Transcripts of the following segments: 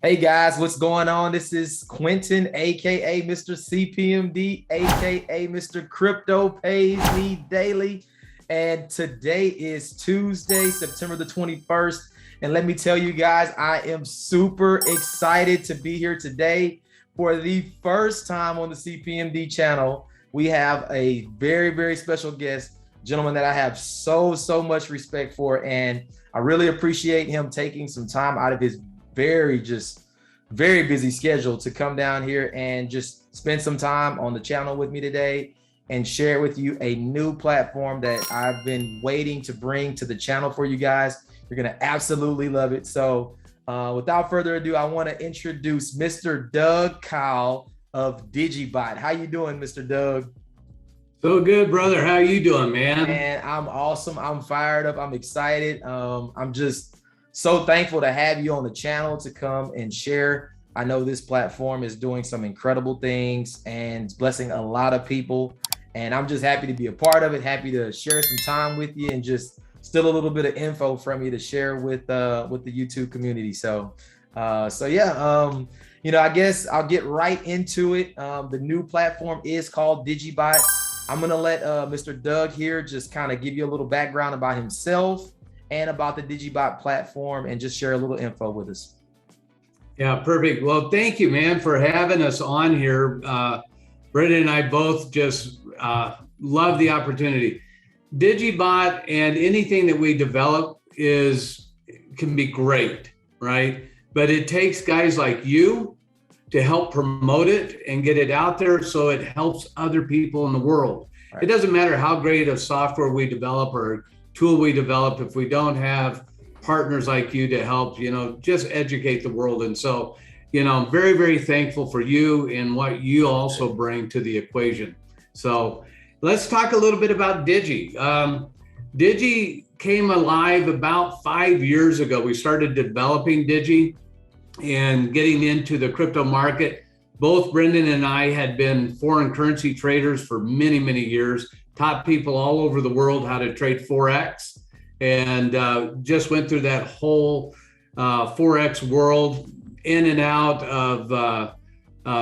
Hey guys, what's going on? This is Quentin, aka Mr. CPMD, aka Mr. Crypto Pays Me Daily. And today is Tuesday, September the 21st. And let me tell you guys, I am super excited to be here today. For the first time on the CPMD channel, we have a very, very special guest, gentleman that I have so much respect for. And I really appreciate him taking some time out of his very busy schedule to come down here and just spend some time on the channel with me today and share with you a new platform that I've been waiting to bring to the channel for you guys. You're gonna absolutely love it. So without further ado, I want to introduce Mr. Doug Kyle of Digibot. How you doing, Mr. Doug? So good, brother. How you doing, man? And I'm awesome. I'm fired up. I'm excited. I'm just so thankful to have you on the channel to come and share. I know this platform is doing some incredible things and it's blessing a lot of people. And I'm just happy to be a part of it, happy to share some time with you and just still a little bit of info from you to share with the YouTube community. So yeah, I guess I'll get right into it. The new platform is called Digibot. I'm gonna let Mr. Doug here just kind of give you a little background about himself and about the Digibot platform and just share a little info with us. Yeah, perfect. Well, thank you, man, for having us on here. Brendan and I both just love the opportunity. Digibot and anything that we develop can be great, right? But it takes guys like you to help promote it and get it out there so it helps other people in the world. Right. It doesn't matter how great of software we develop or tool we develop if we don't have partners like you to help, just educate the world. And so, I'm very, very thankful for you and what you also bring to the equation. So let's talk a little bit about Digi. Digi came alive about 5 years ago. We started developing Digi and getting into the crypto market. Both Brendan and I had been foreign currency traders for many, many years, taught people all over the world how to trade Forex, and just went through that whole Forex world, in and out of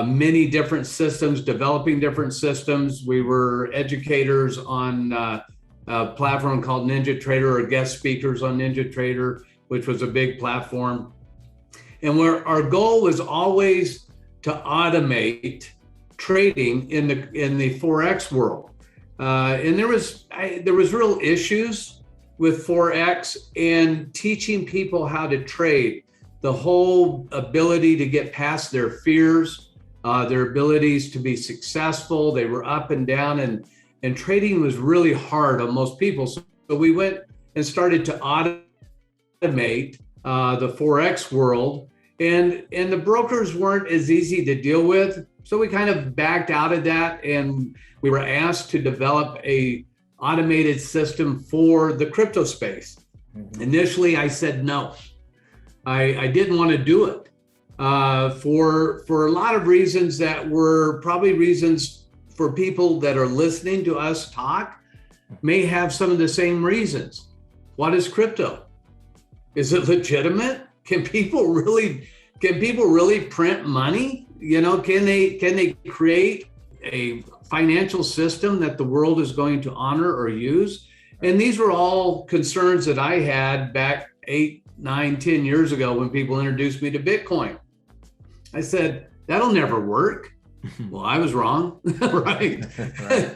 many different systems, developing different systems. We were educators on a platform called NinjaTrader, or guest speakers on NinjaTrader, which was a big platform. And our goal was always to automate trading in the Forex world. And there was real issues with Forex and teaching people how to trade, the whole ability to get past their fears, their abilities to be successful. They were up and down, and trading was really hard on most people. So we went and started to automate the Forex world, and the brokers weren't as easy to deal with. So we kind of backed out of that, and we were asked to develop a automated system for the crypto space. Mm-hmm. Initially, I said no. I didn't want to do it for a lot of reasons that were probably reasons for people that are listening to us talk may have some of the same reasons. What is crypto? Is it legitimate? Can people really print money? Can they create a financial system that the world is going to honor or use? And these were all concerns that I had back 8, 9, 10 years ago when people introduced me to Bitcoin. I said, that'll never work. Well, I was wrong, right? Right.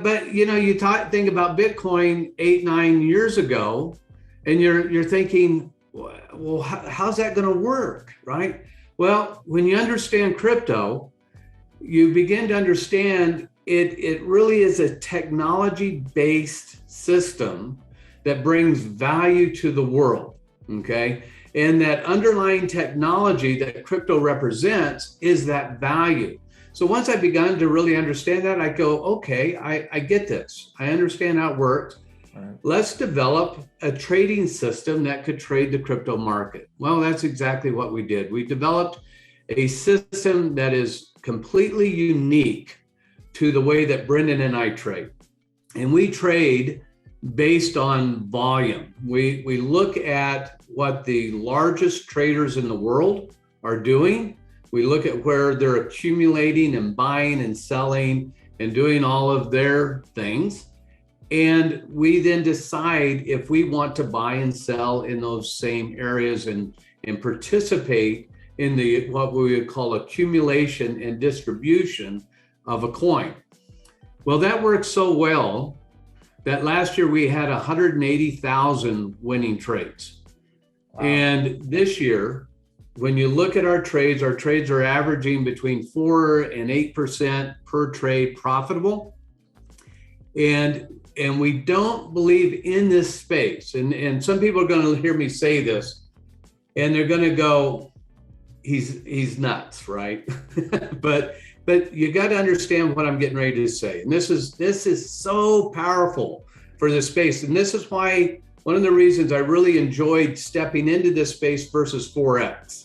But you think about Bitcoin 8, 9 years ago, and you're thinking, well, how's that going to work, right? Well, when you understand crypto, you begin to understand it really is a technology-based system that brings value to the world, okay? And that underlying technology that crypto represents is that value. So once I began to really understand that, I go, okay, I get this. I understand how it works. Right. Let's develop a trading system that could trade the crypto market. Well, that's exactly what we did. We developed a system that is completely unique to the way that Brendan and I trade. And we trade based on volume. We look at what the largest traders in the world are doing. We look at where they're accumulating and buying and selling and doing all of their things. And we then decide if we want to buy and sell in those same areas and participate in the what we would call accumulation and distribution of a coin. Well, that worked so well that last year we had 180,000 winning trades. Wow. And this year, when you look at our trades are averaging between 4 and 8% per trade profitable. And we don't believe in this space. And some people are going to hear me say this, and they're going to go, he's nuts, right? but you got to understand what I'm getting ready to say. And this is so powerful for this space. And this is why one of the reasons I really enjoyed stepping into this space versus Forex.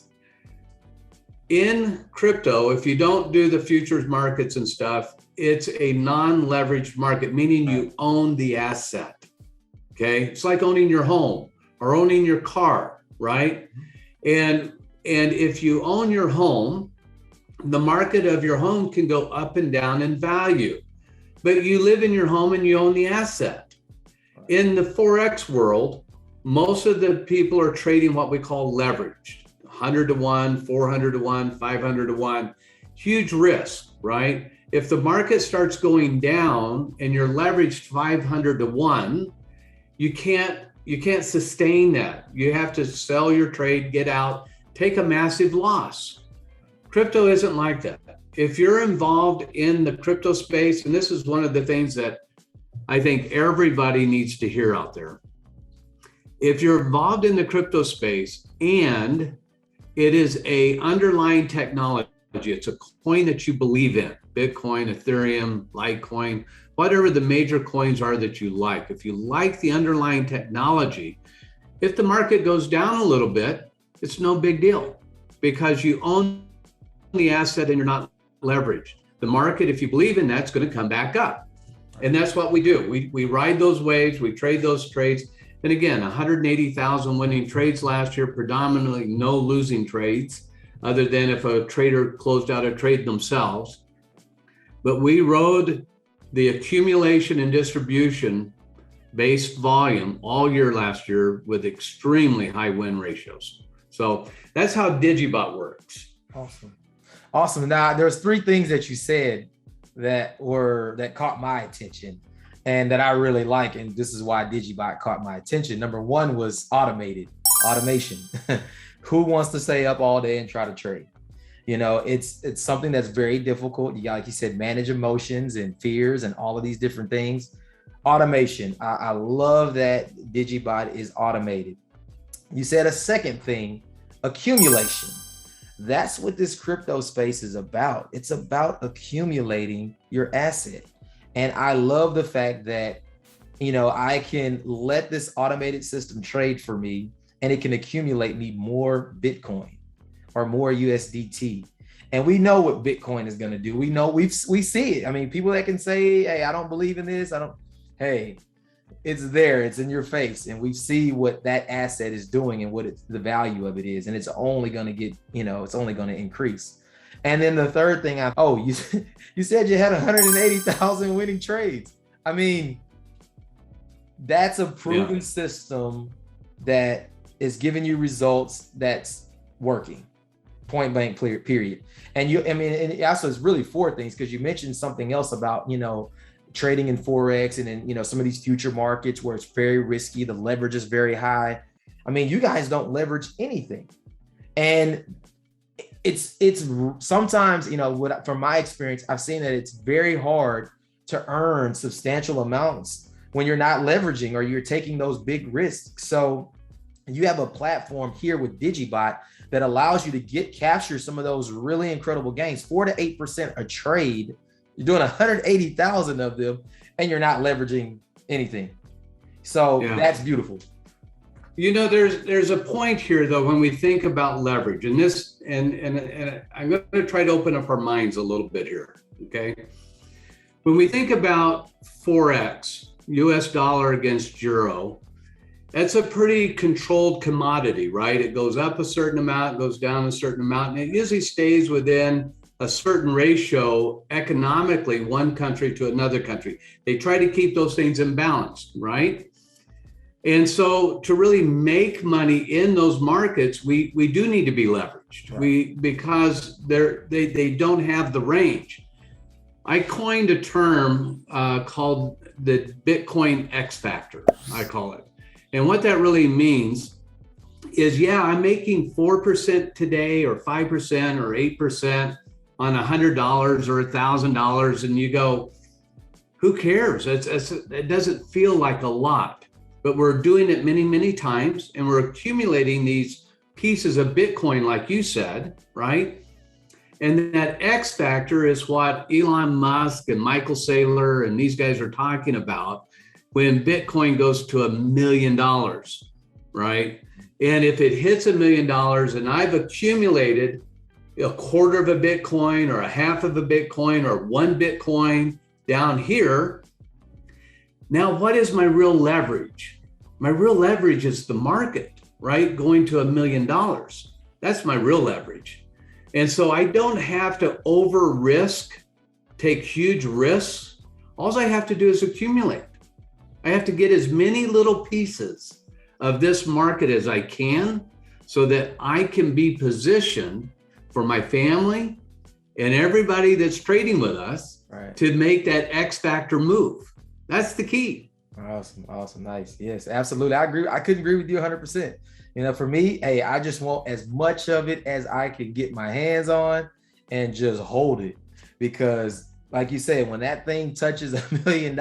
In crypto, if you don't do the futures markets and stuff, it's a non-leveraged market, meaning you own the asset. Okay, it's like owning your home or owning your car, right? And if you own your home, the market of your home can go up and down in value, but you live in your home and you own the asset. In the Forex world, most of the people are trading what we call leveraged, 100 to 1, 400 to 1, 500 to 1, huge risk, right? If the market starts going down and you're leveraged 500 to 1, you can't sustain that. You have to sell your trade, get out, take a massive loss. Crypto isn't like that. If you're involved in the crypto space, and this is one of the things that I think everybody needs to hear out there. If you're involved in the crypto space and it is a underlying technology, it's a coin that you believe in, Bitcoin, Ethereum, Litecoin, whatever the major coins are that you like. If you like the underlying technology, if the market goes down a little bit, it's no big deal because you own the asset and you're not leveraged. The market, if you believe in that, is going to come back up. And that's what we do. We ride those waves, we trade those trades. And again, 180,000 winning trades last year, predominantly no losing trades, other than if a trader closed out a trade themselves. But we rode the accumulation and distribution based volume all year last year with extremely high win ratios. So that's how Digibot works. Awesome. Now, there's 3 things that you said that caught my attention and that I really like. And this is why Digibot caught my attention. Number 1 was automation. Who wants to stay up all day and try to trade? You know, it's something that's very difficult. You got, like you said, manage emotions and fears and all of these different things. Automation. I love that Digibot is automated. You said a second thing, accumulation. That's what this crypto space is about. It's about accumulating your asset. And I love the fact that, you know, I can let this automated system trade for me and it can accumulate me more Bitcoin or more USDT. And we know what Bitcoin is going to do. We know we see it. I mean, people that can say, hey, I don't believe in this. Hey, it's there, it's in your face. And we see what that asset is doing and what the value of it is. And it's only going to get, you know, it's only going to increase. And then the third thing, you said you had 180,000 winning trades. I mean, that's a proven system that is giving you results that's working, point blank, period. And and also it's really 4 things, because you mentioned something else about, you know, trading in Forex and in, you know, some of these future markets where it's very risky, the leverage is very high. I mean, you guys don't leverage anything. And it's sometimes, you know, from my experience, I've seen that it's very hard to earn substantial amounts when you're not leveraging or you're taking those big risks. So you have a platform here with Digibot that allows you to capture some of those really incredible gains, 4 to 8% a trade. You're doing 180,000 of them and you're not leveraging anything. So that's beautiful. You know, there's a point here though, when we think about leverage and this, and I'm going to try to open up our minds a little bit here. Okay. When we think about Forex, US dollar against euro, That's a pretty controlled commodity, right? It goes up a certain amount, goes down a certain amount, and it usually stays within a certain ratio economically, one country to another country. They try to keep those things in balance, right? And so to really make money in those markets, we do need to be leveraged. Right. Because they don't have the range. I coined a term called the Bitcoin X factor, I call it. And what that really means is, yeah, I'm making 4% today or 5% or 8% on $100 or $1,000. And you go, who cares? It doesn't feel like a lot, but we're doing it many, many times. And we're accumulating these pieces of Bitcoin, like you said, right? And that X factor is what Elon Musk and Michael Saylor and these guys are talking about when Bitcoin goes to $1 million, right? And if it hits $1 million and I've accumulated a quarter of a Bitcoin or a half of a Bitcoin or one Bitcoin down here, now what is my real leverage? My real leverage is the market, right? Going to $1 million. That's my real leverage. And so I don't have to over risk, take huge risks. All I have to do is accumulate. I have to get as many little pieces of this market as I can so that I can be positioned for my family and everybody that's trading with us to make that X factor move. That's the key. Awesome. Nice. Yes, absolutely. I agree. I couldn't agree with you 100%. You know, for me, hey, I just want as much of it as I can get my hands on and just hold it. Because like you said, when that thing touches $1 million,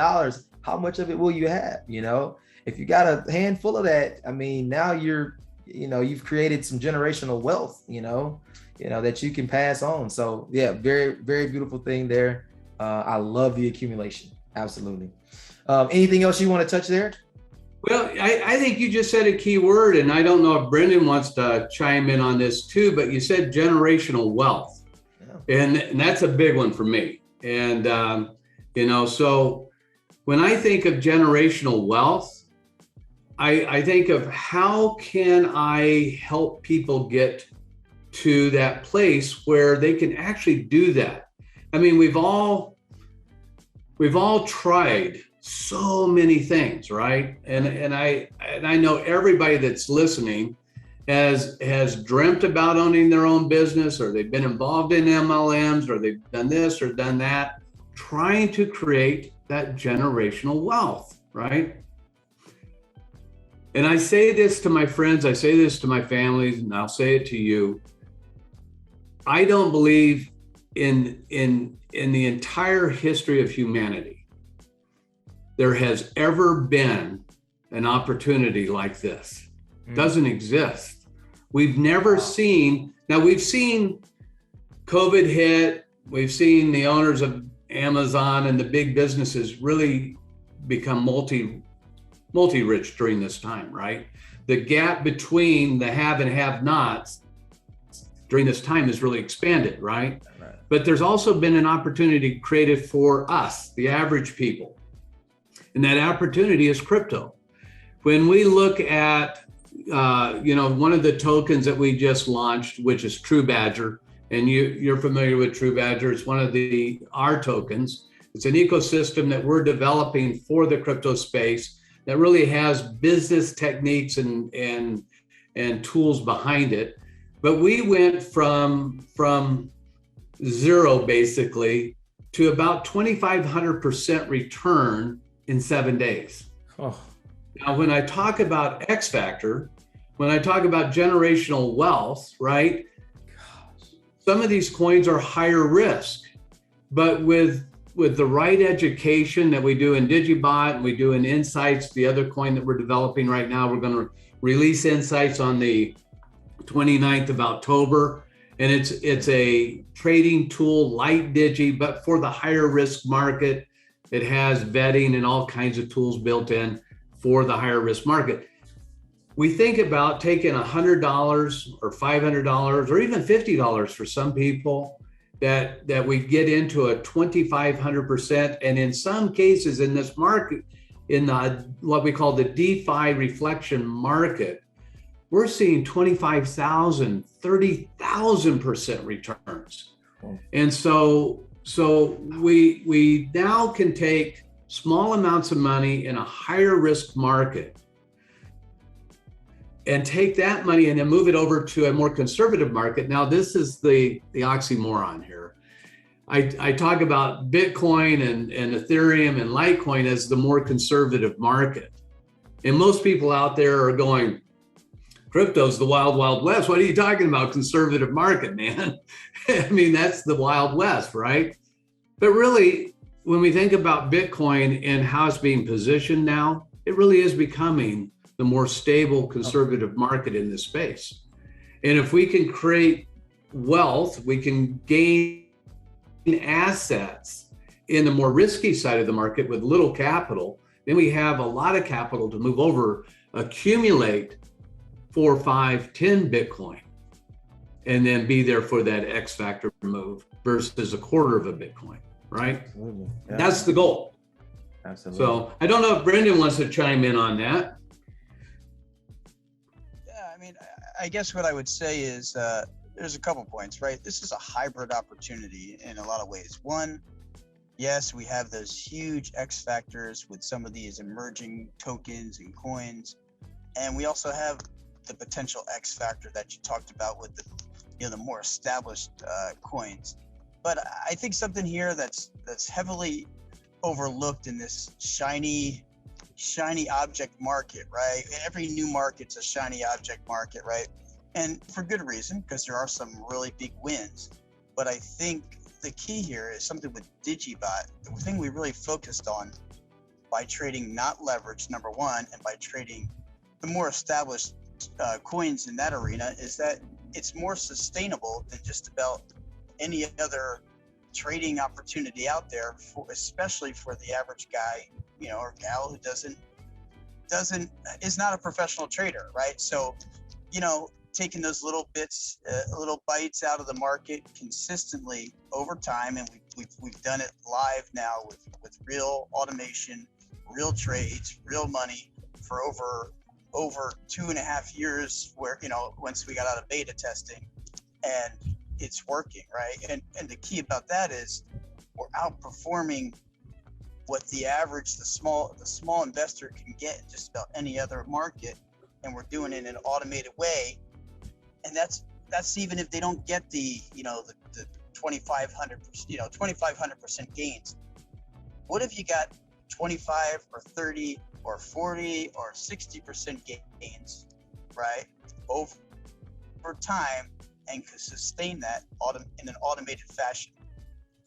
how much of it will you have? You know, if you got a handful of that, I mean, now you've created some generational wealth, that you can pass on. So yeah, very, very beautiful thing there. I love the accumulation. Absolutely. Anything else you want to touch there? Well, I think you just said a key word, and I don't know if Brendan wants to chime in on this too, but you said generational wealth. Yeah. And that's a big one for me. And, so when I think of generational wealth, I think of how can I help people get to that place where they can actually do that. I mean, we've all tried so many things, right? And I know everybody that's listening has dreamt about owning their own business, or they've been involved in MLMs, or they've done this or done that, trying to create that generational wealth, right? And I say this to my friends, I say this to my families, and I'll say it to you. I don't believe in the entire history of humanity there has ever been an opportunity like this. Doesn't exist. We've never seen, now we've seen COVID hit, we've seen the owners of Amazon and the big businesses really become multi-rich during this time, right? The gap between the have and have-nots during this time has really expanded, right? But there's also been an opportunity created for us, the average people. And that opportunity is crypto. When we look at, one of the tokens that we just launched, which is True Badger, and you're familiar with True Badger, it's one of our tokens. It's an ecosystem that we're developing for the crypto space that really has business techniques and tools behind it. But we went from zero basically to about 2,500% return in 7 days. Oh. Now, when I talk about X factor, when I talk about generational wealth, right? Gosh. Some of these coins are higher risk, but with the right education that we do in Digibot and we do in Insights, the other coin that we're developing right now, we're going to release Insights on the 29th of October. And it's a trading tool like Digi, but for the higher risk market. It has vetting and all kinds of tools built in for the higher risk market. We think about taking $100 or $500 or even $50 for some people that we get into a 2,500%. And in some cases in this market, in what we call the DeFi reflection market, we're seeing 25,000, 30,000% returns. And so we now can take small amounts of money in a higher risk market and take that money and then move it over to a more conservative market. Now, this is the oxymoron here. I talk about Bitcoin and Ethereum and Litecoin as the more conservative market. And most people out there are going, crypto's the wild, wild west. What are you talking about? Conservative market, man. I mean, that's the wild west, right? But really, when we think about Bitcoin and how it's being positioned now, it really is becoming the more stable conservative market in this space. And if we can create wealth, we can gain assets in the more risky side of the market with little capital, then we have a lot of capital to move over, accumulate 4, 5, 10 Bitcoin, and then be there for that X factor move versus a quarter of a Bitcoin, right? Absolutely. Yeah. That's the goal. Absolutely. So I don't know if Brendan wants to chime in on that. Yeah, I mean, I guess what I would say is there's a couple points, right? This is a hybrid opportunity in a lot of ways. One, yes, we have those huge X factors with some of these emerging tokens and coins, and we also have the potential X factor that you talked about with the more established coins. But I think something here that's heavily overlooked in this shiny object market, right? Every new market's a shiny object market, right? And for good reason, because there are some really big wins. But I think the key here is something with Digibot. The thing we really focused on by trading not leveraged, number one, and by trading the more established coins in that arena is that it's more sustainable than just about any other trading opportunity out there, especially for the average guy, or gal who is not a professional trader, right? So, taking those little bits, little bites out of the market consistently over time, and we've done it live now with real automation, real trades, real money for over 2.5 years, where once we got out of beta testing, and it's working, right? And the key about that is we're outperforming what the average, the small investor can get in just about any other market, and we're doing it in an automated way. And that's even if they don't get the 2,500% gains. What if you got 25 or 30 or 40 or 60% gains, right, over time, and could sustain that in an automated fashion?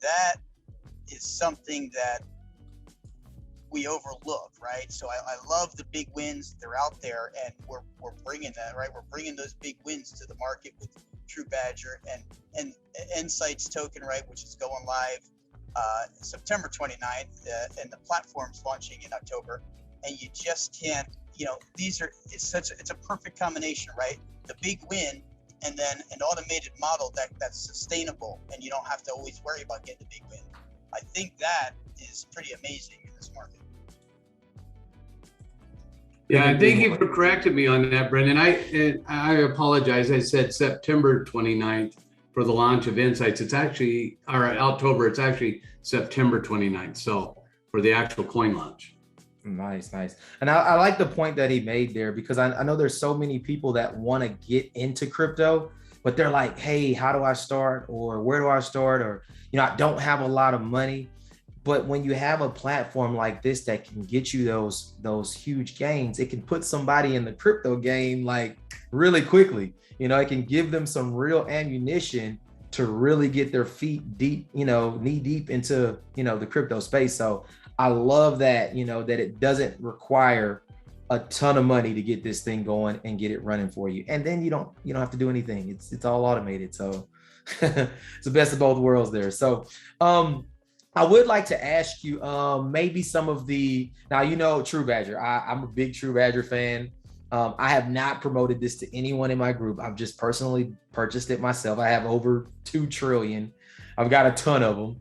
That is something that we overlook, right? So I love the big wins. They're out there, and we're bringing that, right? We're bringing those big wins to the market with True Badger and Insights token, right, which is going live September 29th, and the platform's launching in October. And you just can't, it's a perfect combination, right? The big win, and then an automated model that's sustainable, and you don't have to always worry about getting the big win. I think that is pretty amazing in this market. Yeah, thank you for correcting me on that, Brendan. I apologize. I said September 29th for the launch of Insights. It's actually, or October, it's actually September 29th. So for the actual coin launch. Nice. And I like the point that he made there, because I know there's so many people that want to get into crypto, but they're like, hey, how do I start? Or where do I start? Or, I don't have a lot of money. But when you have a platform like this that can get you those huge gains, it can put somebody in the crypto game like really quickly. It can give them some real ammunition to really get their feet deep, knee deep into, the crypto space. So I love that, that it doesn't require a ton of money to get this thing going and get it running for you. And then you don't have to do anything. It's all automated. So it's the best of both worlds there. So, I would like to ask you, maybe some of now, True Badger. I'm a big True Badger fan. I have not promoted this to anyone in my group. I've just personally purchased it myself. I have over 2 trillion. I've got a ton of them.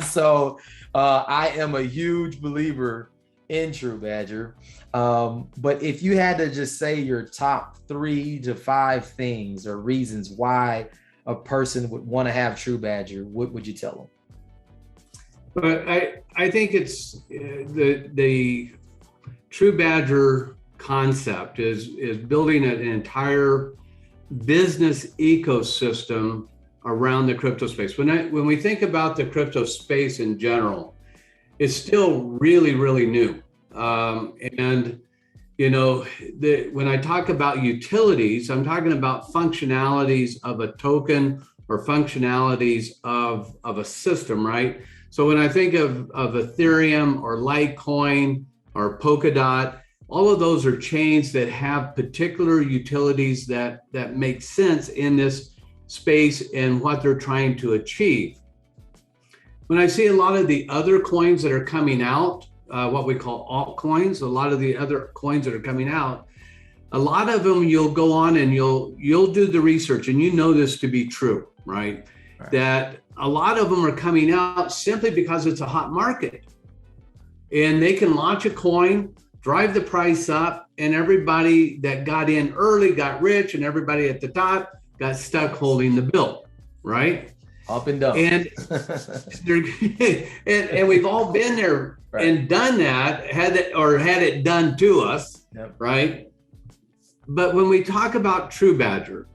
So I am a huge believer in True Badger. But if you had to just say your top 3 to 5 things or reasons why a person would want to have True Badger, what would you tell them? But I think it's the True Badger concept is building an entire business ecosystem around the crypto space. When we think about the crypto space in general, it's still really, really new. And you know, when I talk about utilities, I'm talking about functionalities of a token or functionalities of a system, right? So when I think of Ethereum or Litecoin or Polkadot, all of those are chains that have particular utilities that make sense in this space and what they're trying to achieve. When I see a lot of the other coins that are coming out, what we call altcoins, a lot of the other coins that are coming out, a lot of them you'll go on and you'll do the research, and you know this to be true, right? That a lot of them are coming out simply because it's a hot market, and they can launch a coin, drive the price up, and everybody that got in early got rich, and everybody at the top got stuck holding the bill, right? Up and down. And and we've all been there and done that, had it done to us, right? But when we talk about True Badger,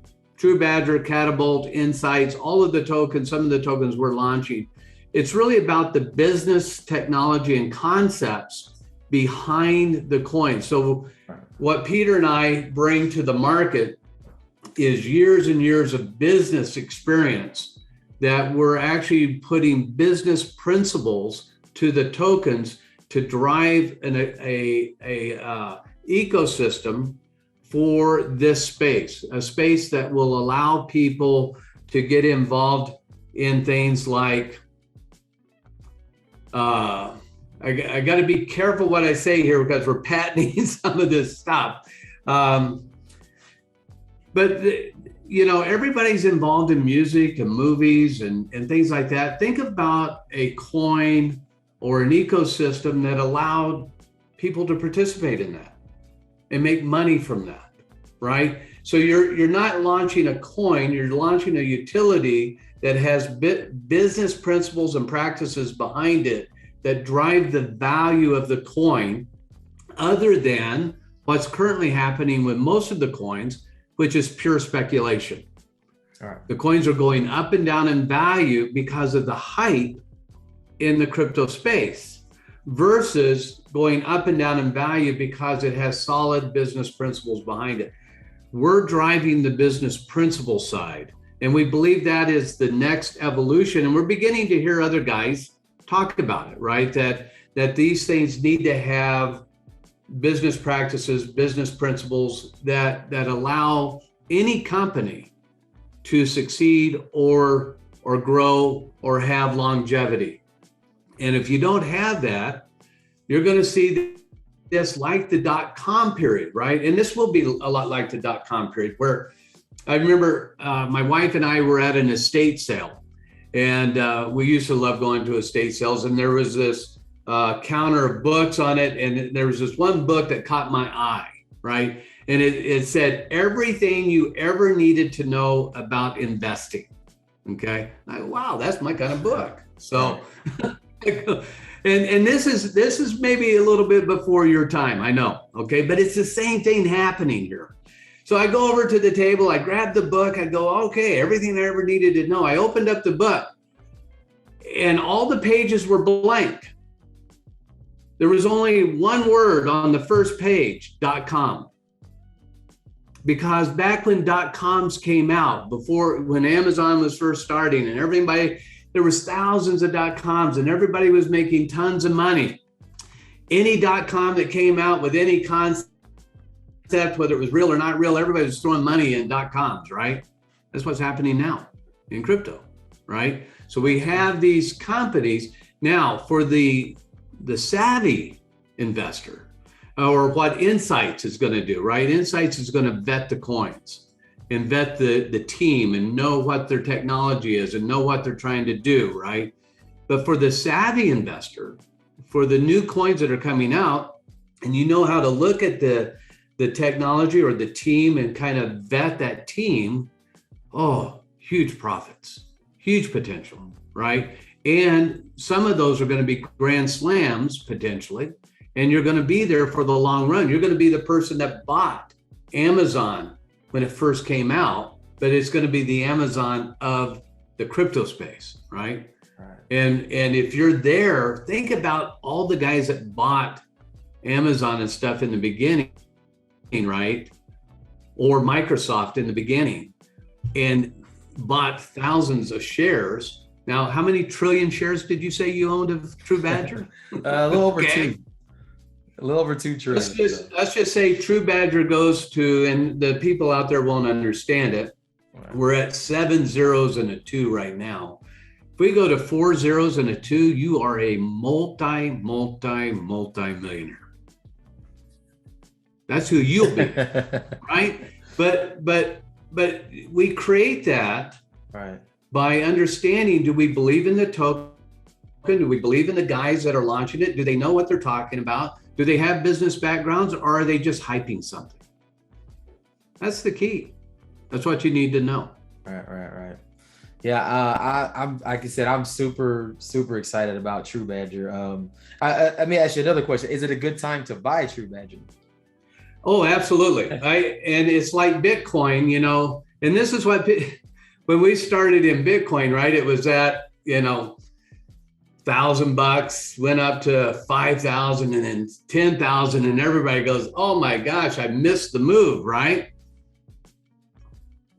Catapult, Insights, all of the tokens, some of the tokens we're launching, it's really about the business technology and concepts behind the coin. So what Peter and I bring to the market is years and years of business experience that we're actually putting business principles to the tokens to drive a ecosystem for this space, a space that will allow people to get involved in things like, I got to be careful what I say here because we're patenting some of this stuff. But you know, everybody's involved in music and movies and things like that. Think about a coin or an ecosystem that allowed people to participate in that and make money from that, right? So you're not launching a coin, you're launching a utility that has business principles and practices behind it that drive the value of the coin, other than what's currently happening with most of the coins, which is pure speculation. All right. The coins are going up and down in value because of the hype in the crypto space versus going up and down in value because it has solid business principles behind it. We're driving the business principle side, and we believe that is the next evolution. And we're beginning to hear other guys talk about it, right? That these things need to have business practices, business principles that allow any company to succeed or grow or have longevity. And if you don't have that, you're going to see this like the .com period, right? And this will be a lot like the .com period, where I remember my wife and I were at an estate sale, and we used to love going to estate sales, and there was this counter of books on it, and there was this one book that caught my eye, right? And it said everything you ever needed to know about investing. Okay, wow, that's my kind of book. So, and this is maybe a little bit before your time, I know. Okay, but it's the same thing happening here. So I go over to the table, I grab the book, I go, okay, everything I ever needed to know. I opened up the book, and all the pages were blank. There was only one word on the first page, .com. Because back when .coms came out, when Amazon was first starting, and there was thousands of .coms, and everybody was making tons of money. Any .com that came out with any concept, whether it was real or not real, everybody was throwing money in .coms, right? That's what's happening now in crypto, right? So we have these companies now for the savvy investor, or what Insights is going to do, right? Insights is going to vet the coins and vet the team and know what their technology is and know what they're trying to do, right? But for the savvy investor, for the new coins that are coming out, and you know how to look at the technology or the team and kind of vet that team, oh, huge profits, huge potential, right? And some of those are going to be grand slams potentially, and you're going to be there for the long run. You're going to be the person that bought Amazon when it first came out, but it's going to be the Amazon of the crypto space, right? And if you're there, think about all the guys that bought Amazon and stuff in the beginning, right? Or Microsoft in the beginning, and bought thousands of shares. Now, how many trillion shares did you say you owned of True Badger? A little over two. A little over 2 trillion. Let's just say True Badger goes to, and the people out there won't understand it. Right. We're at 7 zeros and a 2 right now. If we go to 4 zeros and a 2, you are a multi-millionaire. That's who you'll be, right? But we create that right by understanding, do we believe in the token? Do we believe in the guys that are launching it? Do they know what they're talking about? Do they have business backgrounds, or are they just hyping something? That's the key. That's what you need to know. Right. Yeah, I'm like I said, I'm super excited about True Badger. Let me ask you another question. Is it a good time to buy True Badger? Oh, absolutely. And it's like Bitcoin, you know, and this is what, when we started in Bitcoin, right, it was at, you know, $1,000, went up to 5,000 and then 10,000, and everybody goes, oh my gosh, I missed the move, right?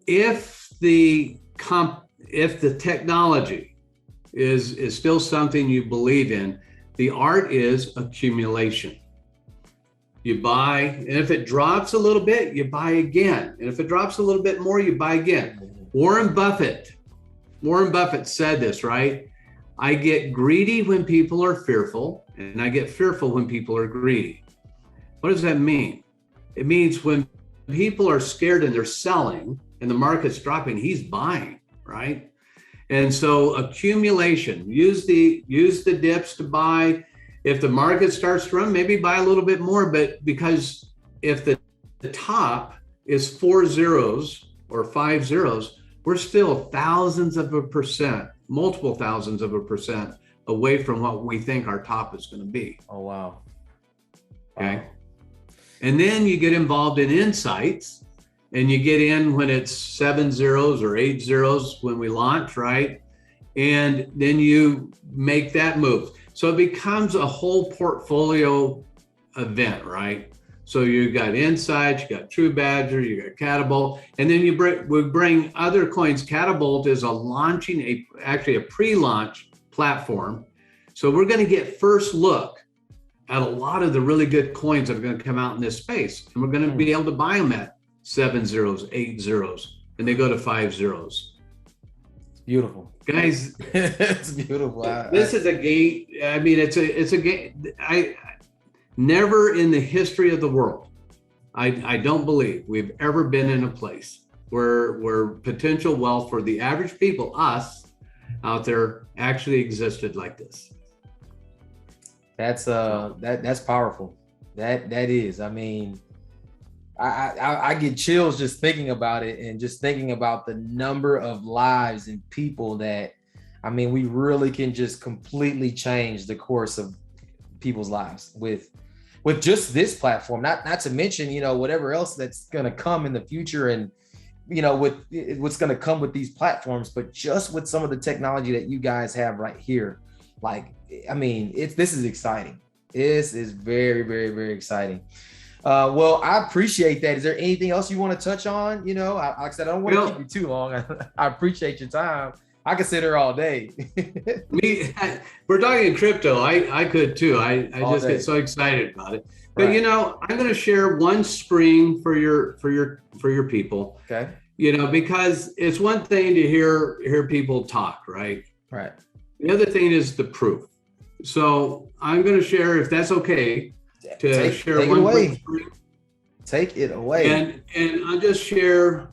If the technology is still something you believe in, the art is accumulation. You buy, and if it drops a little bit, you buy again. And if it drops a little bit more, you buy again. Warren Buffett said this, right? I get greedy when people are fearful, and I get fearful when people are greedy. What does that mean? It means when people are scared and they're selling and the market's dropping, he's buying, right? And so accumulation, use the dips to buy. If the market starts to run, maybe buy a little bit more, but because if the top is 4 zeros or 5 zeros, we're still thousands of a percent, multiple thousands of a percent away from what we think our top is going to be. Oh, wow. Okay. Wow. And then you get involved in insights, and you get in when it's 7 zeros or 8 zeros when we launch, right? And then you make that move. So it becomes a whole portfolio event, right? So you got Insights, you got True Badger, you got Catapult, and then we bring other coins. Catapult is actually a pre-launch platform. So we're going to get first look at a lot of the really good coins that are going to come out in this space, and we're going to be able to buy them at 7 zeros, 8 zeros, and they go to 5 zeros. Beautiful, guys. It's beautiful. This is a gate. I mean, it's a game. Never in the history of the world, I don't believe we've ever been in a place where potential wealth for the average people, us out there, actually existed like this. That's powerful. That is. I mean, I get chills just thinking about it, and just thinking about the number of lives and people that, I mean, we really can just completely change the course of people's lives with just this platform, not to mention, you know, whatever else that's going to come in the future, and, you know, with what's going to come with these platforms, but just with some of the technology that you guys have right here. Like, I mean, this is exciting. This is very, very, very exciting. Well, I appreciate that. Is there anything else you want to touch on? You know, like I said, I don't want to keep you too long. I appreciate your time. I could sit here all day. We're talking crypto. I could too. I just get so excited about it. But right. You know, I'm going to share one screen for your people. Okay. You know, because it's one thing to hear people talk, right? Right. The other thing is the proof. So I'm going to share, if that's okay, share one quick screen. Take it away. And I'll just share.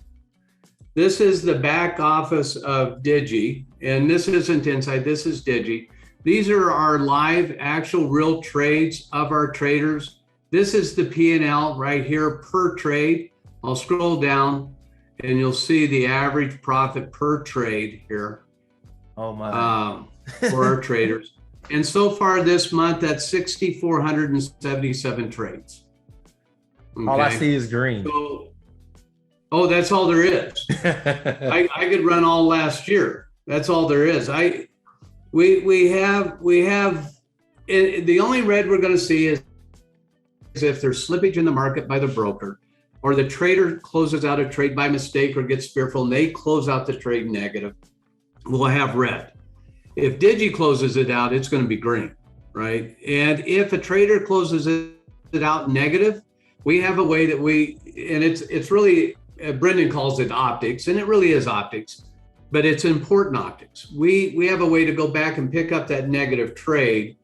This is the back office of Digi, and this isn't Insight, this is Digi. These are our live, actual, real trades of our traders. This is the P&L right here per trade. I'll scroll down and you'll see the average profit per trade here. Oh my. For our traders. And so far this month, that's 6,477 trades. Okay. All I see is green. So, oh, that's all there is. I could run all last year. That's all there is. We have the only red we're going to see is if there's slippage in the market by the broker, or the trader closes out a trade by mistake or gets fearful and they close out the trade negative, we'll have red. If Digi closes it out, it's going to be green, right? And if a trader closes it out negative, we have a way that it's really, Brendan calls it optics, and it really is optics, but it's important optics. We have a way to go back and pick up that negative trade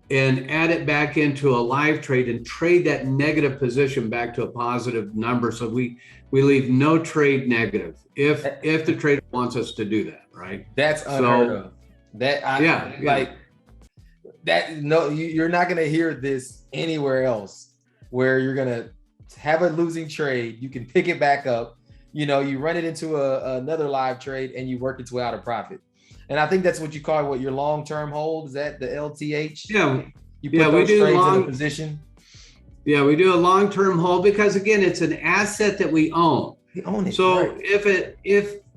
and add it back into a live trade and trade that negative position back to a positive number. So we leave no trade negative if the trader wants us to do that, right? That's unheard of. You're not going to hear this anywhere else where you're going to have a losing trade. You can pick it back up. You run it into another live trade and you work its way out of profit. And I think that's what you call your long-term hold. Is that the LTH? Yeah. You put those trades in a position. Yeah, we do a long-term hold because again, it's an asset that we own. We own it. So right.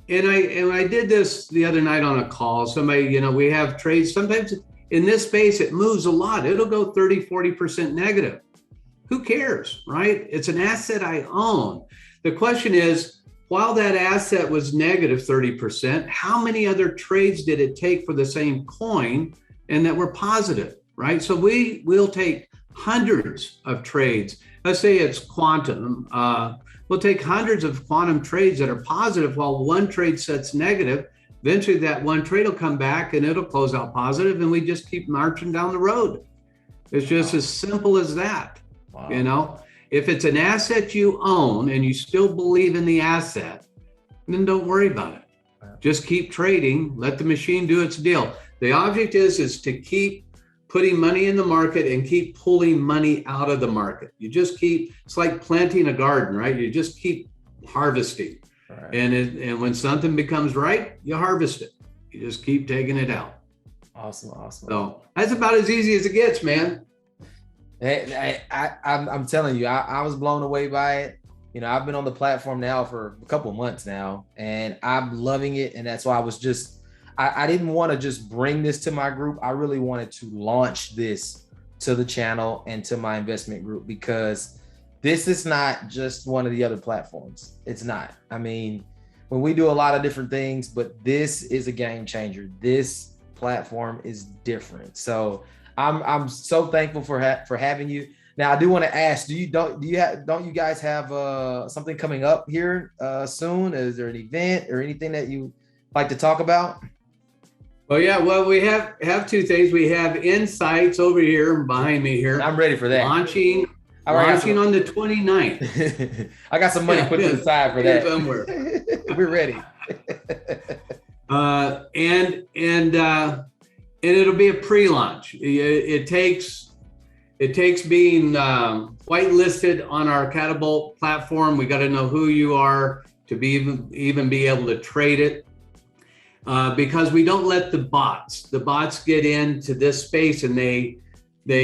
I did this the other night on a call. Somebody, we have trades. Sometimes in this space, it moves a lot. It'll go 30, 40% negative. Who cares, right? It's an asset I own. The question is, while that asset was negative 30%, how many other trades did it take for the same coin and that were positive, right? So we'll take hundreds of trades. Let's say it's quantum. We'll take hundreds of quantum trades that are positive while one trade sets negative. Eventually that one trade will come back and it'll close out positive and we just keep marching down the road. It's just as simple as that. Wow. If it's an asset you own and you still believe in the asset, then don't worry about it. Just keep trading, let the machine do its deal. The object is to keep putting money in the market and keep pulling money out of the market. You just it's like planting a garden, right? You just keep harvesting. Right. And when something becomes right, you harvest it. You just keep taking it out. Awesome. So that's about as easy as it gets, man. I'm telling you, I was blown away by it. I've been on the platform now for a couple of months now, and I'm loving it. And that's why I didn't want to just bring this to my group. I really wanted to launch this to the channel and to my investment group, because this is not just one of the other platforms. It's not. I mean, when we do a lot of different things, but this is a game changer. This platform is different. So I'm so thankful for having you. Now I do want to ask, don't you guys have something coming up here soon? Is there an event or anything that you like to talk about? Well, yeah. Well, we have two things. We have Insights over here behind me here. I'm ready for that. Launching on the 29th. I got some money put to the side for that. Somewhere. We're ready. And it'll be a pre-launch. It takes being whitelisted on our Digibot platform. We got to know who you are to even be able to trade it, because we don't let the bots get into this space and they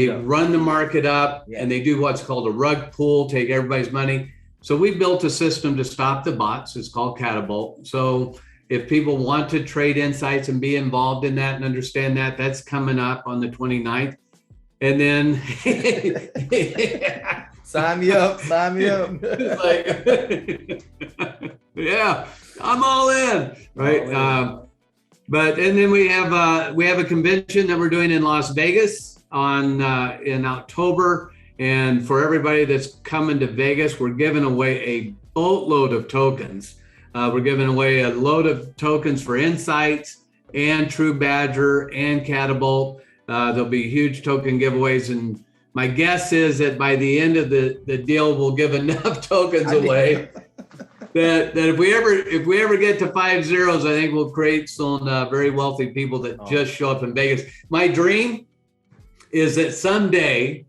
run the market up and they do what's called a rug pull, take everybody's money. So we built a system to stop the bots. It's called Digibot. So if people want to trade Insights and be involved in that and understand that, that's coming up on the 29th. And then sign me up. Yeah, I'm all in, right? And then we have a convention that we're doing in Las Vegas in October. And for everybody that's coming to Vegas, we're giving away a boatload of tokens. We're giving away a load of tokens for Insights and True Badger and Digibot. There'll be huge token giveaways. And my guess is that by the end of the deal, we'll give enough tokens away that if we ever get to 5 zeros, I think we'll create some very wealthy people that just show up in Vegas. My dream is that someday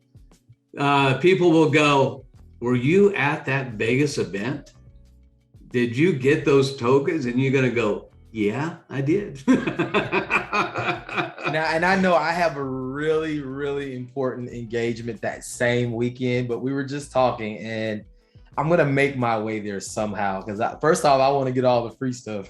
people will go, were you at that Vegas event? Did you get those tokens? And you're going to go, yeah, I did. And I know I have a really, really important engagement that same weekend, but we were just talking and I'm going to make my way there somehow. Because first off, I want to get all the free stuff.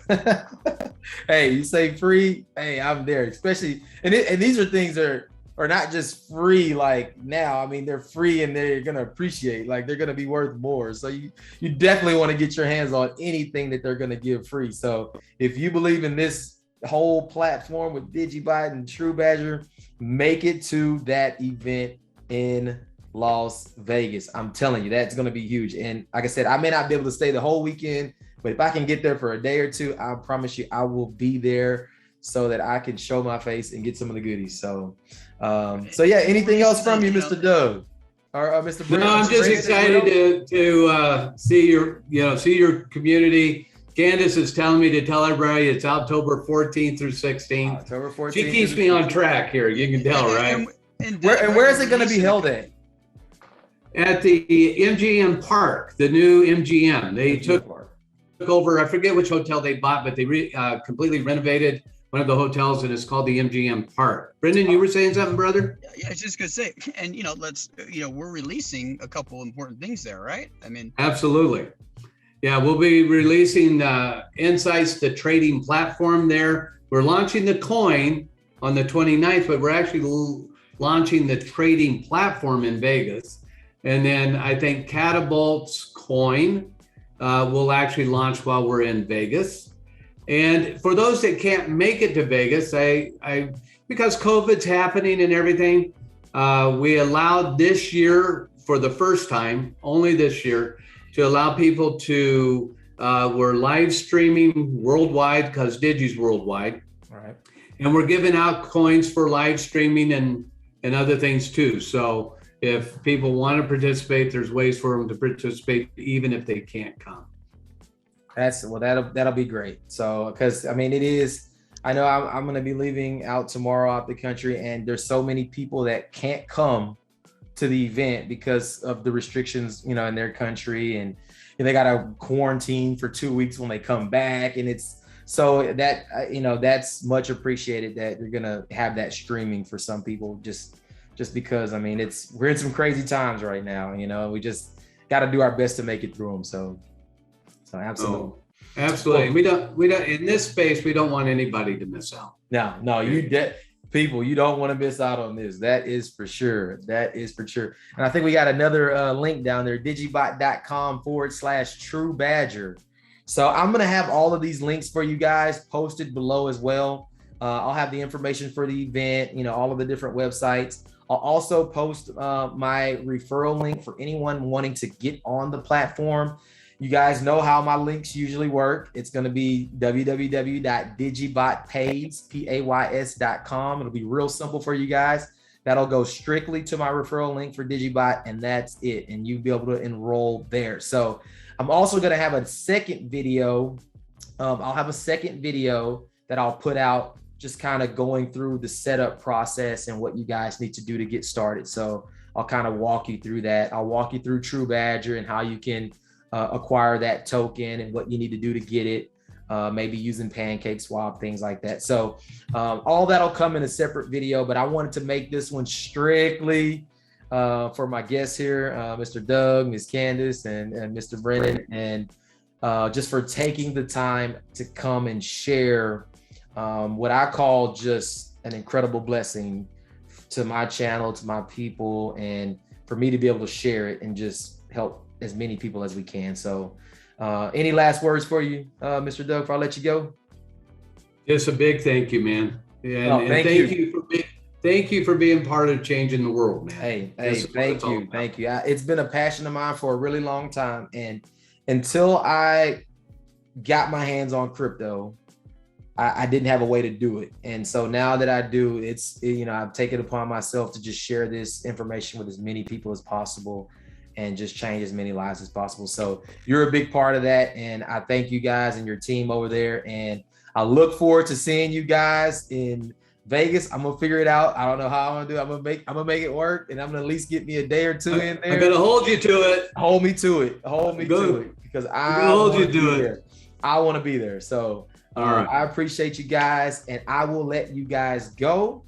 Hey, you say free, hey, I'm there. Especially, and these are things that are not just free like now. I mean, they're free and they're going to appreciate, like they're going to be worth more. So you definitely want to get your hands on anything that they're going to give free. So if you believe in this whole platform with Digibot and True Badger, make it to that event in Las Vegas. I'm telling you, that's going to be huge. And like I said, I may not be able to stay the whole weekend, but if I can get there for a day or two, I promise you I will be there so that I can show my face and get some of the goodies. So yeah, anything else from you, Mr. Doug or Mr. Brent? No, I'm just excited to see your community. Candace is telling me to tell everybody it's October 14th through 16th. October 14th. She keeps me on track here. You can tell, right? And where is it going to be held at? At the MGM Park, the new MGM. They took over, I forget which hotel they bought, but they completely renovated one of the hotels, and it's called the MGM Park. Brendan, you were saying something, brother? Yeah, I was just gonna say, and we're releasing a couple important things there, right? I mean, absolutely. Yeah, we'll be releasing Insights, the trading platform there. We're launching the coin on the 29th, but we're actually launching the trading platform in Vegas. And then I think Catapult's coin will actually launch while we're in Vegas. And for those that can't make it to Vegas, I because COVID's happening and everything, we allowed this year for the first time, only this year, to allow people to, we're live streaming worldwide because Digi's worldwide. All right. And we're giving out coins for live streaming and other things too. So if people want to participate, there's ways for them to participate even if they can't come. That'll be great. So, because I mean, it is, I know I'm going to be leaving out tomorrow out the country, and there's so many people that can't come to the event because of the restrictions, in their country, and they got to quarantine for 2 weeks when they come back. And it's so that, that's much appreciated that you're going to have that streaming for some people just because, I mean, we're in some crazy times right now, we just got to do our best to make it through them. So absolutely. Oh, absolutely. Well, we don't in this space, we don't want anybody to miss out. No, people, you don't want to miss out on this. That is for sure. And I think we got another link down there, digibot.com/True Badger. So I'm going to have all of these links for you guys posted below as well. I'll have the information for the event, all of the different websites. I'll also post my referral link for anyone wanting to get on the platform. You guys know how my links usually work. It's going to be www.digibotpays.com. It'll be real simple for you guys. That'll go strictly to my referral link for Digibot, and that's it. And you'll be able to enroll there. So I'm also going to have a second video. I'll have a second video that I'll put out just kind of going through the setup process and what you guys need to do to get started. So I'll kind of walk you through that. I'll walk you through True Badger and how you can acquire that token and what you need to do to get it, maybe using Pancake Swap, things like that. So all that'll come in a separate video, but I wanted to make this one strictly for my guests here, Mr. Doug, Ms. Candace, and Mr. Brennan, and just for taking the time to come and share what I call just an incredible blessing to my channel, to my people, and for me to be able to share it and just help as many people as we can. So any last words for you, Mr. Doug, before I let you go? Just a big thank you, man. And thank you for being part of changing the world, man. Hey, thank you. It's been a passion of mine for a really long time. And until I got my hands on crypto, I didn't have a way to do it. And so now that I do, I've taken it upon myself to just share this information with as many people as possible. and just change as many lives as possible. So you're a big part of that. And I thank you guys and your team over there. And I look forward to seeing you guys in Vegas. I'm gonna figure it out. I don't know how I'm gonna do it. I'm gonna make it work, and I'm gonna at least get me a day or two in there. I'm gonna hold you to it. Hold me to it. Hold me to it, because I hold you to to it. there. I want to be there. So all right. I appreciate you guys, and I will let you guys go.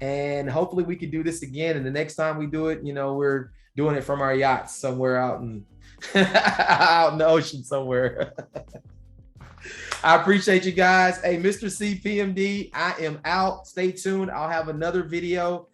And hopefully we can do this again. And the next time we do it, you know, we're doing it from our yachts somewhere out in out in the ocean somewhere. I appreciate you guys. Hey, Mr. CPMD, I am out. Stay tuned. I'll have another video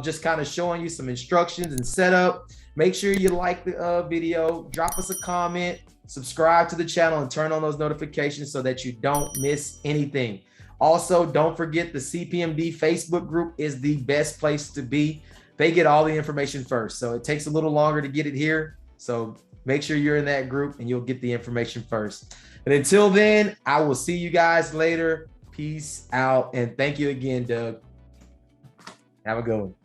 just kind of showing you some instructions and setup. Make sure you like the video, drop us a comment, subscribe to the channel, and turn on those notifications so that you don't miss anything. Also, don't forget the CPMD Facebook group is the best place to be. They get all the information first, so it takes a little longer to get it here. So make sure you're in that group and you'll get the information first. And until then, I will see you guys later. Peace out. And thank you again, Doug. Have a good one.